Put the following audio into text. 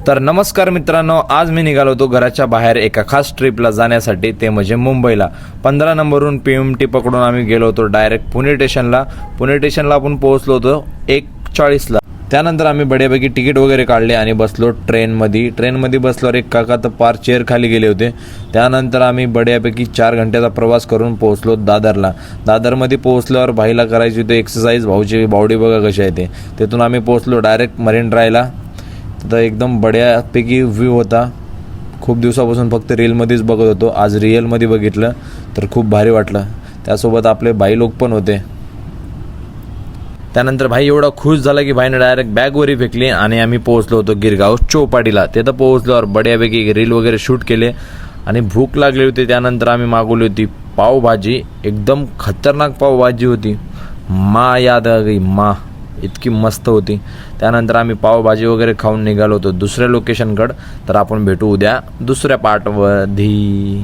तर नमस्कार मित्रांनो, आज मी निघालो होतो घराच्या बाहेर एका खास ट्रिपला जाण्यासाठी, ते म्हणजे मुंबईला। 15 नंबरहून PMT पकडून आम्ही गेलो होतो डायरेक्ट पुणे स्टेशनला आपण पोहोचलो होतो 1:40ला। त्यानंतर आम्ही बड्यापैकी तिकीट वगैरे काढले आणि बसलो ट्रेनमध्ये बसल्यावर एक काका तर पार चेअर खाली गेले होते। त्यानंतर आम्ही बड्यापैकी 4 घंट्याचा प्रवास करून पोहोचलो दादरमध्ये पोहोचल्यावर भाईला करायची होती एक्सरसाइज। भाऊची बॉडी बघा कशी आहे ते। तिथून आम्ही पोहोचलो डायरेक्ट मरीन ड्राईव्हला। तर एकदम बड्यापैकी व्ह्यू होता। खूप दिवसापासून फक्त रीलमध्येच बघत होतो, आज रिअलमध्ये बघितलं तर खूप भारी वाटलं। त्यासोबत आपले भाई लोक पण होते। त्यानंतर भाई एवढा खुश झाला की भाईने डायरेक्ट बॅगवरी फेकली आणि आम्ही पोहोचलो होतो गिरगाव चौपाटीला। तिथं पोहोचल्यावर बड्यापैकी रील वगैरे शूट केले आणि भूक लागली होती। त्यानंतर आम्ही मागवली होती पावभाजी, एकदम खतरनाक पावभाजी होती। याद आ गई इतकी मस्त होती। त्यानंतर आम्ही पावभाजी वगैरे खाऊन निघालो होतो दुसऱ्या लोकेशनकडे। तर आपण भेटू उद्या दुसऱ्या पार्टमध्ये।